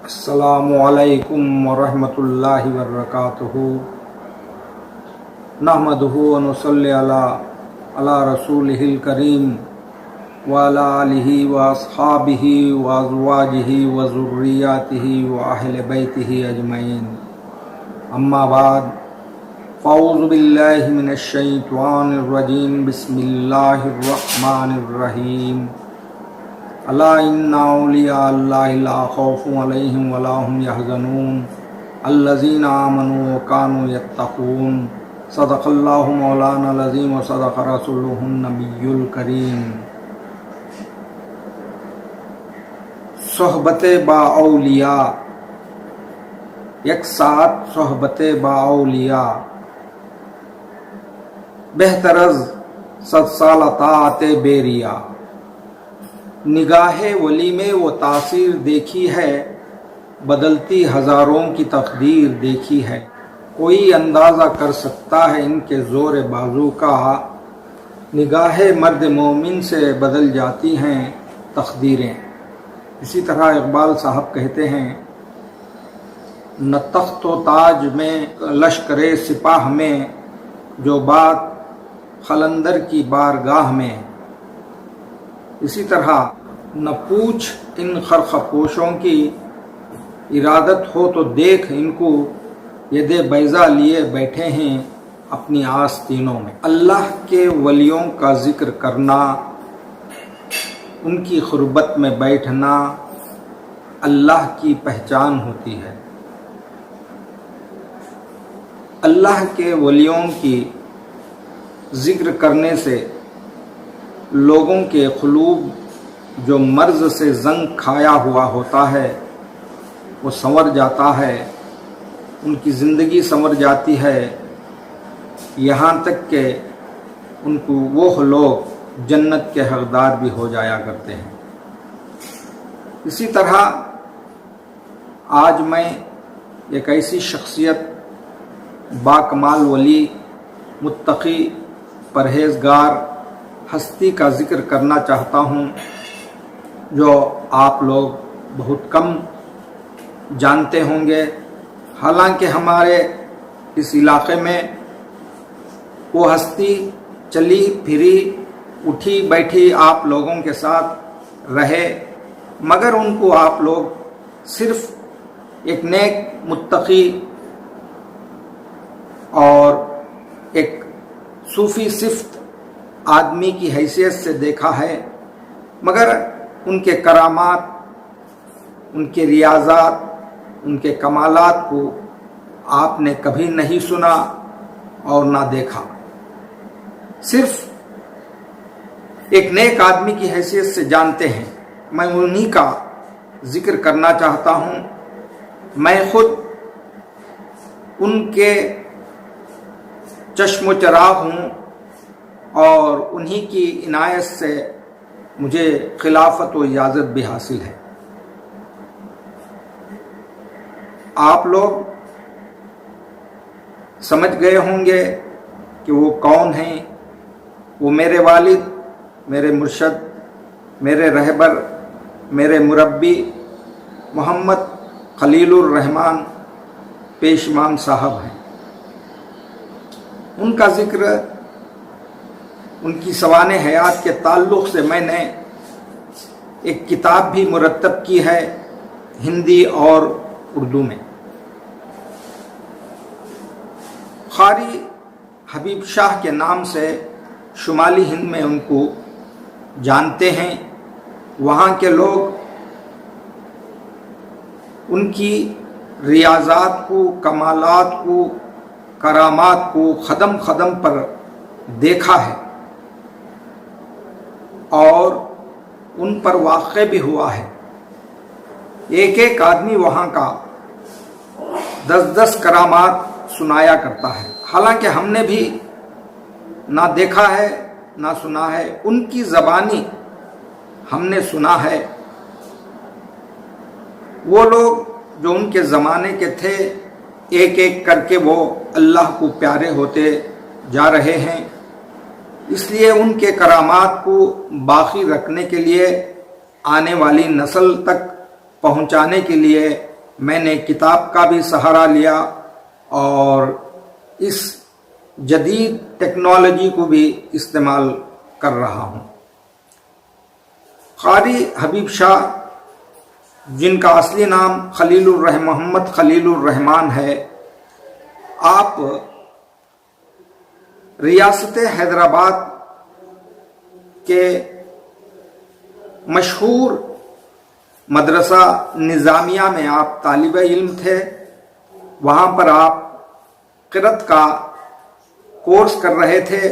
अस्सलामु अलैकुम वरहमतुल्लाहि वबरकातुहू। नहमदुहु व नुसल्ली अला रसूलिहिल करीम व अला आलिहि व अस्हाबिहि व अज़वाजिहि व ज़ुर्रिय्यातिहि व अहले बैतिहि अजमईन। अम्मा बाद, फ़अऊज़ु बिल्लाहि मिनश शैतानिर रजीम। बिस्मिल्लाहिर रहमानिर रहीम। अला इन्ना औलिया अल्लाहि ला खौफुन अलैहिम वला हुम यहज़नून अल्लज़ीना आमनू व कानू यत्तक़ून। सदक़ल्लाहु मौलाना अज़ीम व सदक़ रसूलुहुन नबियुल करीम। सोहबते बाऔलिया, एक साथ सोहबते बाऔलिया बेहतरज सदसालताते बेरिया। निगाहे वली में वो तासीर देखी है, बदलती हज़ारों की तकदीर देखी है। कोई अंदाज़ा कर सकता है इनके ज़ोर बाजू का, निगाहे मर्द मोमिन से बदल जाती हैं तकदीरें। इसी तरह इकबाल साहब कहते हैं, न तख्त व ताज में लश्करे सिपाह में, जो बात खलंदर की बारगाह में। इसी तरह न पूछ इन खरखपोशों की, इरादत हो तो देख इनको, यदे बैज़ा लिए बैठे हैं अपनी आस्तीनों में। अल्लाह के वलियों का जिक्र करना, उनकी खुर्बत में बैठना अल्लाह की पहचान होती है। अल्लाह के वलियों की जिक्र करने से लोगों के क़ुलूब जो मर्ज़ से जंग खाया हुआ होता है वो संवर जाता है, उनकी ज़िंदगी संवर जाती है, यहाँ तक कि उनको वो लोग जन्नत के हकदार भी हो जाया करते हैं। इसी तरह आज मैं एक ऐसी शख्सियत, बाकमाल वली, मुत्तकी, परहेज़गार हस्ती का ज़िक्र करना चाहता हूँ, जो आप लोग बहुत कम जानते होंगे। हालांकि हमारे इस इलाक़े में वो हस्ती चली फिरी, उठी बैठी आप लोगों के साथ रहे, मगर उनको आप लोग सिर्फ़ एक नेक, मुत्तकी और एक सूफ़ी सिफ्त आदमी की हैसियत से देखा है, मगर उनके करामात, उनके रियाज़ात, उनके कमालात को आपने कभी नहीं सुना और ना देखा। सिर्फ एक नेक आदमी की हैसियत से जानते हैं। मैं उन्हीं का जिक्र करना चाहता हूँ। मैं खुद उनके चश्मो चराग हूँ और उन्हीं की इनायत से मुझे खिलाफत व इजाज़त भी हासिल है। आप लोग समझ गए होंगे कि वो कौन हैं। वो मेरे वालिद, मेरे मुर्शद, मेरे रहबर, मेरे मुरब्बी मोहम्मद खलीलुर रहमान पेशमान साहब हैं। उनका ज़िक्र, उनकी सवाने हयात के ताल्लुक़ से मैंने एक किताब भी मुरत्तब की है, हिंदी और उर्दू में। क़ारी हबीब शाह के नाम से शुमाली हिंद में उनको जानते हैं। वहाँ के लोग उनकी रियाज़ात को, कमालात को, करामात को ख़दम ख़दम पर देखा है और उन पर वाक़े भी हुआ है। एक एक आदमी वहाँ का 10-10 करामात सुनाया करता है। हालांकि हमने भी ना देखा है ना सुना है, उनकी ज़बानी हमने सुना है। वो लोग जो उनके ज़माने के थे, एक एक करके वो अल्लाह को प्यारे होते जा रहे हैं। इसलिए उनके करामात को बाकी रखने के लिए, आने वाली नस्ल तक पहुँचाने के लिए میں نے کتاب کا بھی سہارا لیا اور اس جدید ٹیکنالوجی کو بھی استعمال کر رہا ہوں۔ قاری حبیب شاہ، جن کا اصلی نام محمد خلیل الرحمان ہے، آپ ریاست حیدرآباد کے مشہور مدرسہ نظامیہ میں آپ طالب علم تھے۔ وہاں پر آپ قرأت کا کورس کر رہے تھے،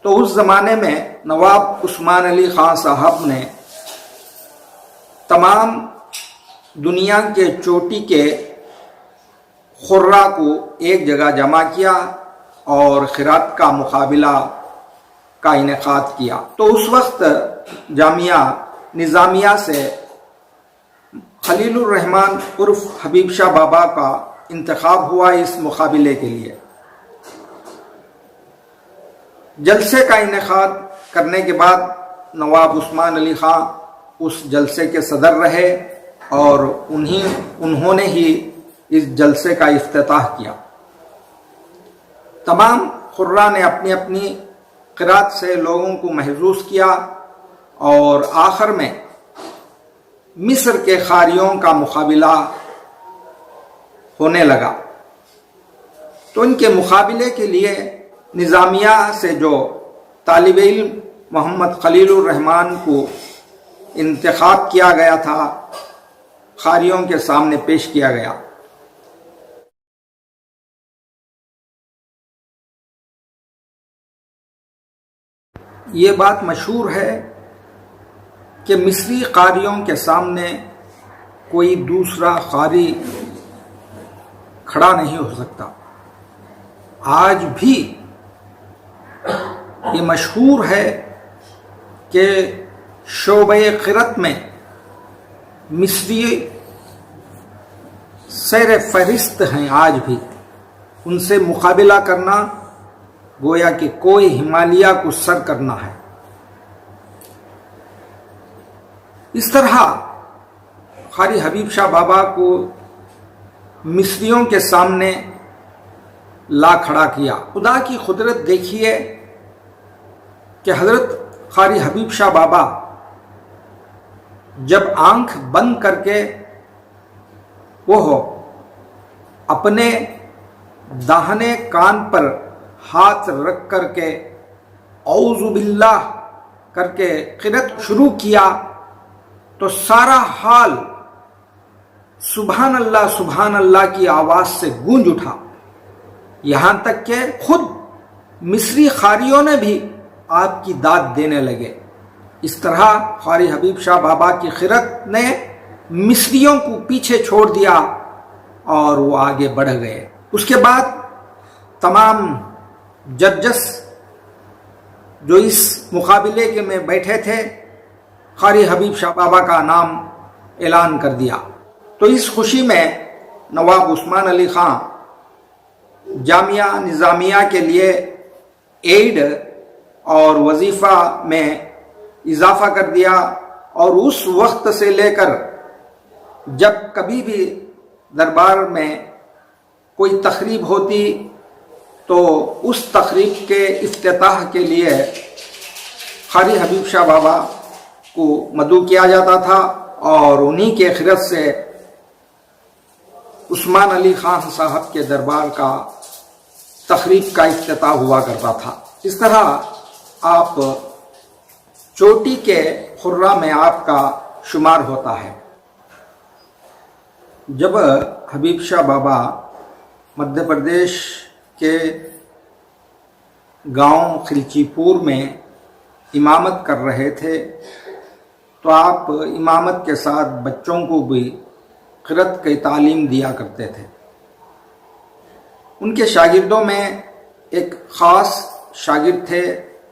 تو اس زمانے میں نواب عثمان علی خان صاحب نے تمام دنیا کے چوٹی کے قراء کو ایک جگہ جمع کیا اور قرأت کا مقابلہ کا انعقاد کیا۔ تو اس وقت جامعہ نظامیہ سے خلیل الرحمان عرف حبیب شاہ بابا کا انتخاب ہوا اس مقابلے کے لیے۔ جلسے کا انعقاد کرنے کے بعد نواب عثمان علی خان اس جلسے کے صدر رہے اور انہوں نے ہی اس جلسے کا افتتاح کیا۔ تمام قراء نے اپنی اپنی قرأت سے لوگوں کو محظوظ کیا اور آخر میں مصر کے قاریوں کا مقابلہ ہونے لگا۔ تو ان کے مقابلے کے لیے نظامیہ سے جو طالب علم محمد خلیل الرحمان کو انتخاب کیا گیا تھا، قاریوں کے سامنے پیش کیا گیا۔ یہ بات مشہور ہے کہ مصری قاریوں کے سامنے کوئی دوسرا قاری کھڑا نہیں ہو سکتا۔ آج بھی یہ مشہور ہے کہ شعبہ قرأت میں مصری سیر فہرست ہیں، آج بھی ان سے مقابلہ کرنا گویا کہ کوئی ہمالیہ کو سر کرنا ہے۔ اس طرح قاری حبیب شاہ بابا کو مصریوں کے سامنے لا کھڑا کیا۔ خدا کی قدرت دیکھیے کہ حضرت قاری حبیب شاہ بابا جب آنکھ بند کر کے وہ اپنے داہنے کان پر ہاتھ رکھ کر کے اعوذ باللہ کر کے قرأت شروع کیا تو سارا حال سبحان اللہ کی آواز سے گونج اٹھا، یہاں تک کہ خود مصری قاریوں نے بھی آپ کی داد دینے لگے۔ اس طرح قاری حبیب شاہ بابا کی قرأت نے مصریوں کو پیچھے چھوڑ دیا اور وہ آگے بڑھ گئے۔ اس کے بعد تمام ججز جو اس مقابلے کے میں بیٹھے تھے، قاری حبیب شاہ بابا کا نام اعلان کر دیا۔ تو اس خوشی میں نواب عثمان علی خان جامعہ نظامیہ کے لیے ایڈ اور وظیفہ میں اضافہ کر دیا، اور اس وقت سے لے کر جب کبھی بھی دربار میں کوئی تقریب ہوتی تو اس تقریب کے افتتاح کے لیے قاری حبیب شاہ بابا کو مدعو کیا جاتا تھا، اور انہی کے قرأت سے عثمان علی خان صاحب کے دربار کا تقریب کا افتتاح ہوا کرتا تھا۔ اس طرح آپ چوٹی کے قراء میں آپ کا شمار ہوتا ہے۔ جب حبیب شاہ بابا مدھیہ پردیش کے گاؤں خلچی پور میں امامت کر رہے تھے تو آپ امامت کے ساتھ بچوں کو بھی قرأت کی تعلیم دیا کرتے تھے۔ ان کے شاگردوں میں ایک خاص شاگرد تھے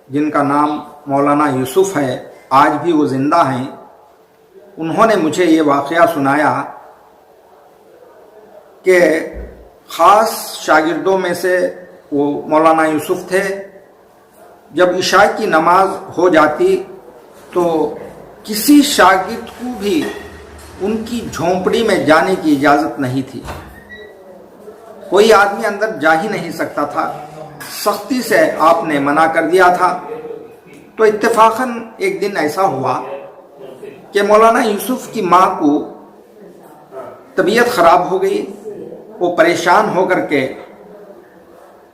جن کا نام مولانا یوسف ہے، آج بھی وہ زندہ ہیں۔ انہوں نے مجھے یہ واقعہ سنایا کہ خاص شاگردوں میں سے وہ مولانا یوسف تھے۔ جب عشاء کی نماز ہو جاتی تو کسی شاگرد کو بھی उनकी झोंपड़ी में जाने की इजाज़त नहीं थी। कोई आदमी अंदर जा ही नहीं सकता था, सख्ती से आपने मना कर दिया था। तो इत्तेफाकन एक दिन ऐसा हुआ कि मौलाना यूसुफ की माँ को तबीयत ख़राब हो गई। वो परेशान होकर के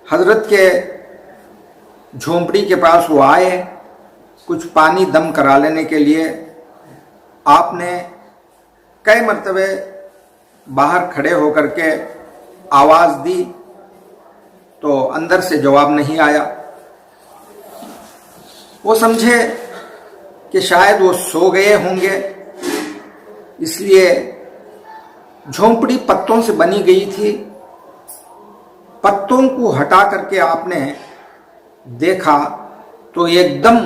हज़रत के झोंपड़ी के पास वो आए कुछ पानी दम करा लेने के लिए। आपने कई मरतबे बाहर खड़े होकर के आवाज़ दी तो अंदर से जवाब नहीं आया। वो समझे कि शायद वो सो गए होंगे, इसलिए झोंपड़ी पत्तों से बनी गई थी। पत्तों को हटा करके आपने देखा तो एकदम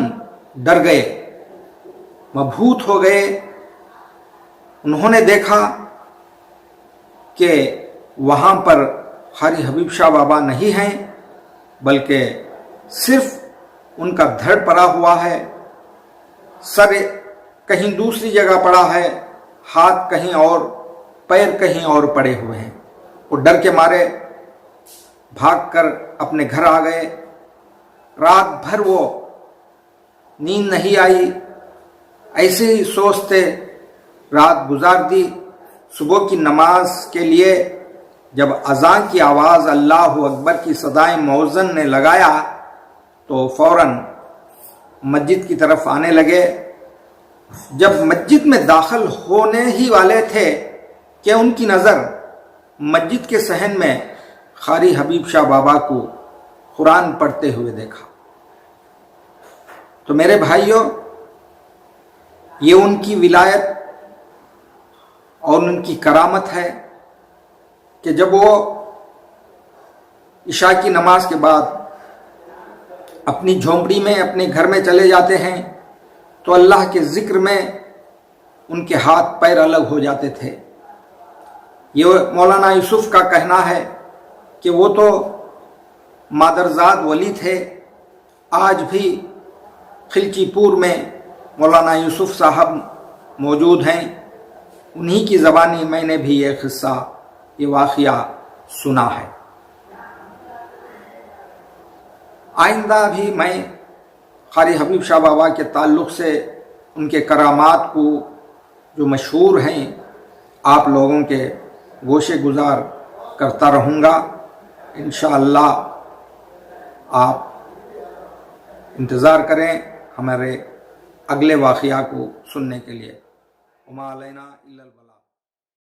डर गए, मबहूत हो गए। उन्होंने देखा कि वहाँ पर हाजी हबीब शाह बाबा नहीं हैं, बल्कि सिर्फ उनका धड़ पड़ा हुआ है, सर कहीं दूसरी जगह पड़ा है, हाथ कहीं और, पैर कहीं और पड़े हुए हैं। वो डर के मारे भागकर अपने घर आ गए। रात भर वो नींद नहीं आई, ऐसे ही सोचते रात गुजार दी। सुबह की नमाज के लिए जब अज़ान की आवाज़ अल्लाहु अकबर की सदाएं मौज़न ने लगाया तो फ़ौरन मस्जिद की तरफ आने लगे। जब मस्जिद में दाखिल होने ही वाले थे कि उनकी नज़र मस्जिद के सहन में कारी हबीब शाह बाबा को कुरान पढ़ते हुए देखा। तो मेरे भाइयों, ये उनकी विलायत और उनकी करामत है कि जब वो इशा की नमाज के बाद अपनी झोंपड़ी में अपने घर में चले जाते हैं तो अल्लाह के ज़िक्र में उनके हाथ पैर अलग हो जाते थे। ये मौलाना यूसुफ का कहना है कि वो तो मादरजाद वली थे। आज भी खिलचीपुर में मौलाना यूसुफ साहब मौजूद हैं। उन्हीं की ज़बानी मैंने भी ये क़िस्सा, ये वाक़िया सुना है। आइंदा भी मैं कारी हबीब शाह बाबा के ताल्लुक़ से उनके करामात को जो मशहूर हैं आप लोगों के गोशे गुज़ार करता रहूँगा। इंशाअल्लाह आप इंतज़ार करें हमारे अगले वाक़िया को सुनने के लिए। उमा अलैना इल्लल